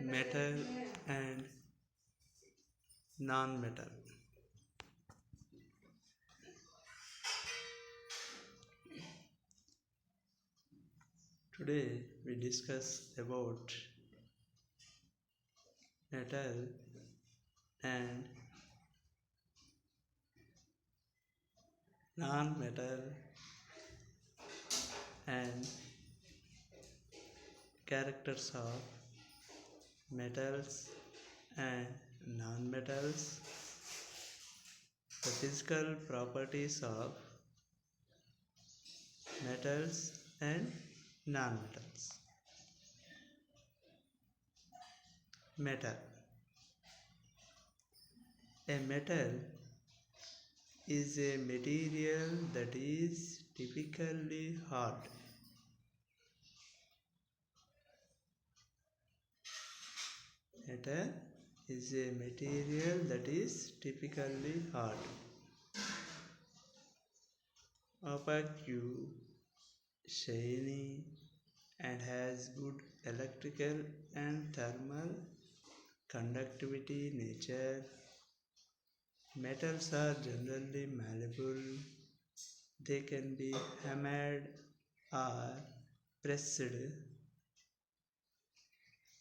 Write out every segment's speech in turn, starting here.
metal and non-metal. Today we discuss about metal and non-metal and characters of metals and non-metals, the physical properties of metals and non-metals. Metal. A metal is a material that is typically hard. Metal is a material that is typically hard, opaque, shiny, and has good electrical and thermal conductivity nature. Metals are generally malleable. They can be hammered or pressed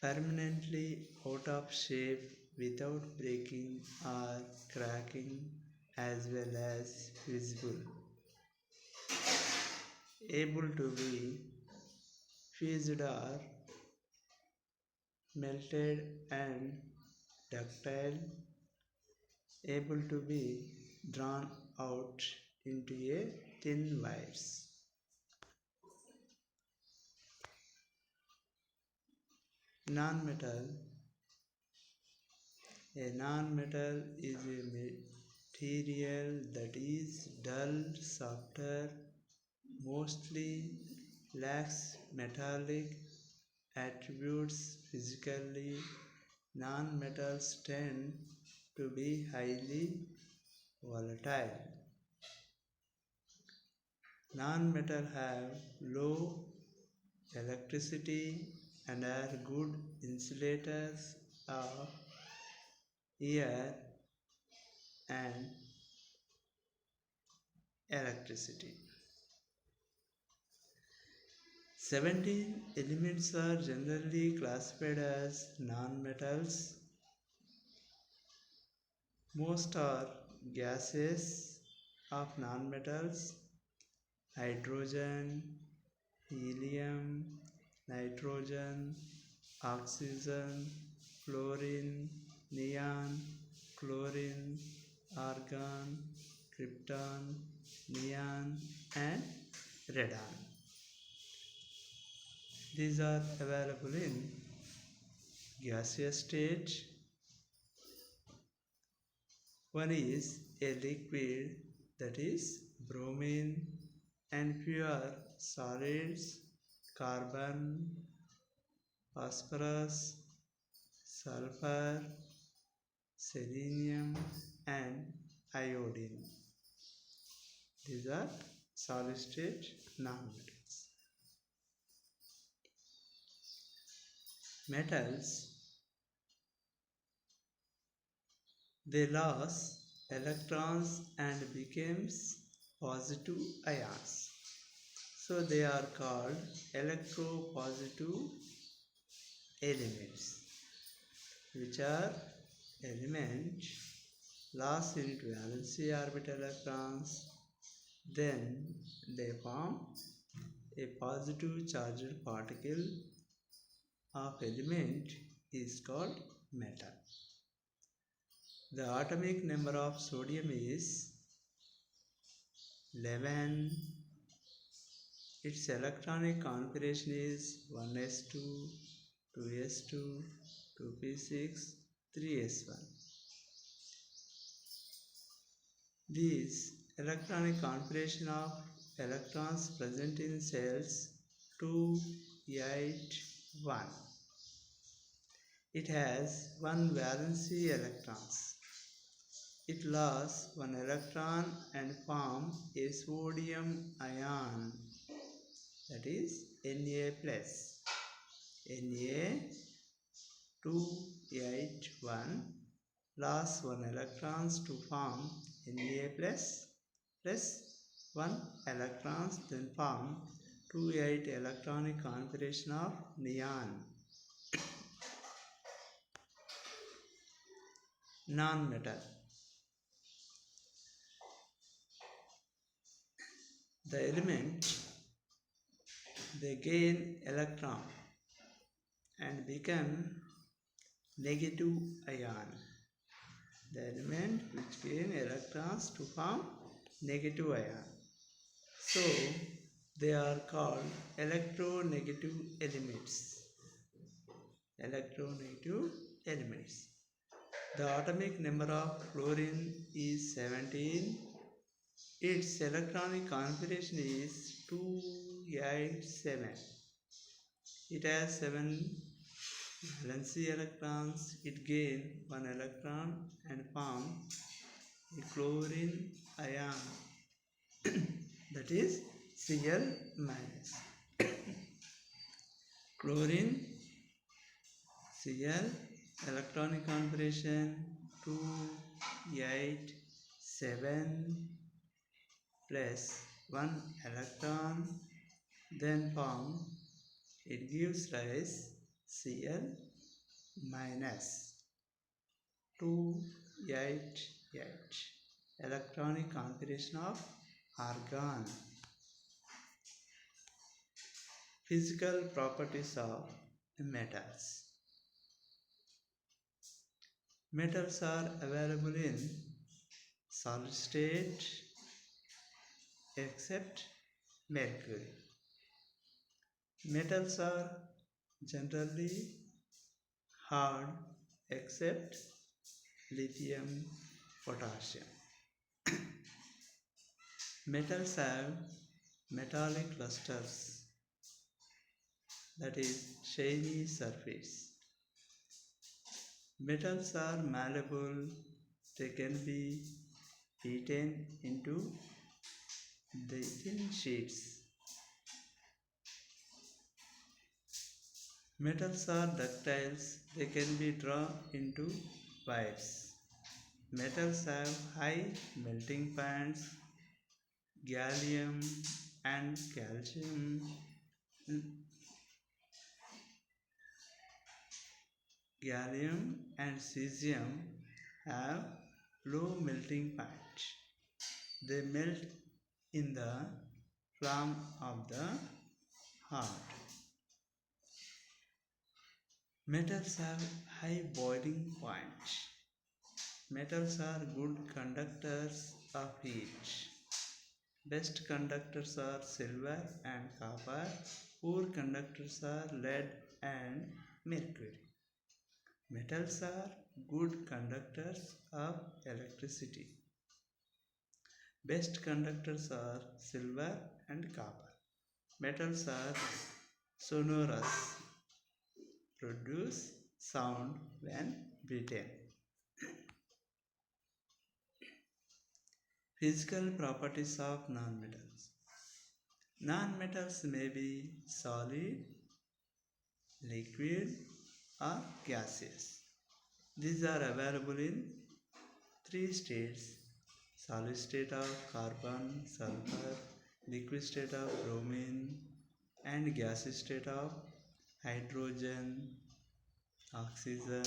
permanently out of shape without breaking or cracking, as well as fusible, able to be fused or melted, and ductile, able to be drawn out into a thin wires. Non-metal. A non-metal is a material that is dull, softer, mostly lacks metallic attributes physically. Non-metals tend to be highly volatile. Non-metal have low electricity and are good insulators of air and electricity. 17 elements are generally classified as non-metals. Most are gases of non-metals: hydrogen, helium, nitrogen, oxygen, fluorine, neon, chlorine, argon, krypton, neon, and radon. These are available in gaseous state. One is a liquid, that is bromine, and pure solids, carbon, phosphorus, sulfur, selenium, and iodine. These are solid state non-metals. Metals, they lose electrons and becomes positive ions. So they are called electropositive elements, which are elements lost into valency orbital electrons. Then they form a positive charged particle of element is called metal. The atomic number of sodium is 11. Its electronic configuration is 1s2, 2s2, 2p6, 3s1. These electronic configuration of electrons present in cells 2, 8, 1. It has one valency electrons. It lost one electron and form a sodium ion, that is Na+. Na 281 lost 1 electrons to form Na plus 1 electrons, then form 28 electronic configuration of neon. Non-metal. The element, they gain electron and become negative ion. The element which gain electrons to form negative ion. So they are called electronegative elements. Electronegative elements. The atomic number of fluorine is 17. Its electronic configuration is 287. It has 7 valency electrons. It gain 1 electron and form a chlorine ion, that is Cl minus. Chlorine Cl electronic configuration 287 plus 1 electron, then form, it gives rise Cl minus 288 electronic configuration of argon. Physical properties of metals. Metals are available in solid state except mercury. Metals are generally hard except lithium, potassium. Metals have metallic lusters, that is shiny surface. Metals are malleable, they can be beaten into the thin sheets. Metals are ductile, they can be drawn into wires. Metals have high melting points. Gallium and calcium, gallium and cesium have low melting point. They melt in the flame of the heart. Metals have high boiling point. Metals are good conductors of heat. Best conductors are silver and copper. Poor conductors are lead and mercury. Metals are good conductors of electricity. Best conductors are silver and copper. Metals are sonorous, produce sound when beaten. Physical properties of nonmetals. Nonmetals may be solid, liquid, or gaseous. These are available in 3 states: solid state of carbon, sulfur, liquid state of bromine, and gaseous state of hydrogen, oxygen,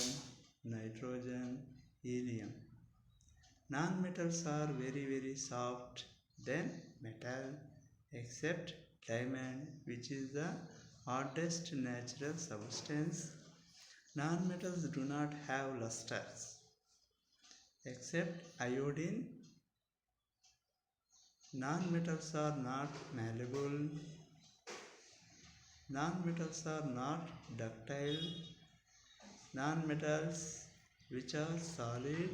nitrogen, helium. Non-metals are very soft than metal, except diamond, which is the hardest natural substance. Non-metals do not have lusters, except iodine. Non-metals are not malleable. Non-metals are not ductile. Non-metals which are solid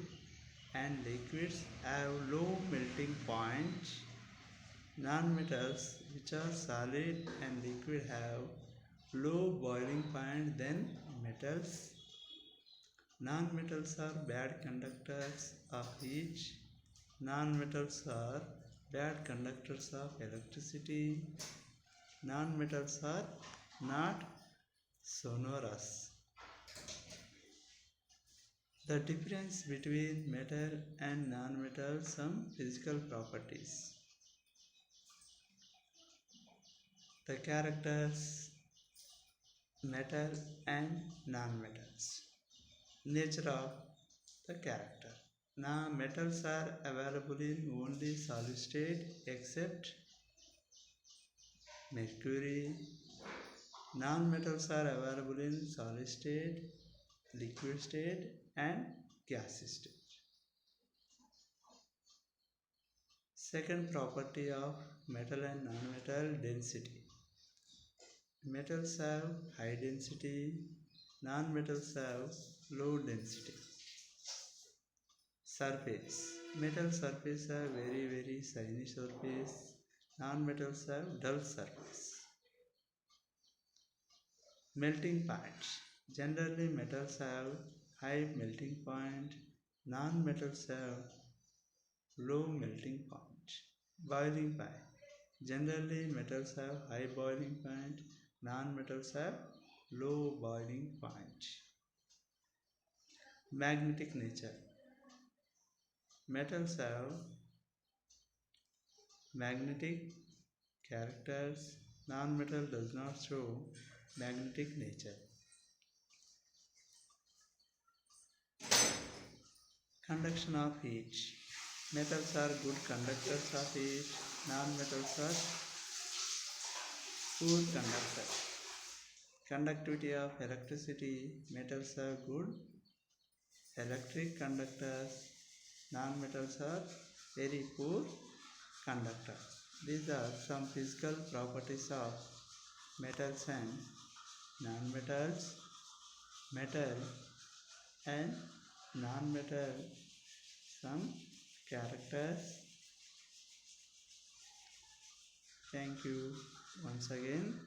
and liquids have low melting point. Non-metals which are solid and liquid have low boiling point than metals. Non-metals are bad conductors of heat. Non-metals are bad conductors of electricity. Non-metals are not sonorous. The difference between metal and non-metal, some physical properties. The characters metal and non-metals. Nature of the character. Now metals are available in only solid state except mercury. Non-metals are available in solid state, liquid state and gas state. Second property of metal and non-metal, density. Metals have high density, non-metals have low density. Surface. Metal surface have very shiny surface. Non-metals have dull surface. Melting point. Generally metals have high melting point. Non-metals have low melting point. Boiling point. Generally metals have high boiling point. Non-metals have low boiling point. Magnetic nature. Metals have magnetic characters. Non-metal does not show magnetic nature. Conduction of heat. Metals are good conductors of heat. Non-metals are poor conductors. Conductivity of electricity. Metals are good electric conductors. Non-metals are very poor conductors. These are some physical properties of metals and non-metals. Metal and non-metal, some characters. Thank you once again.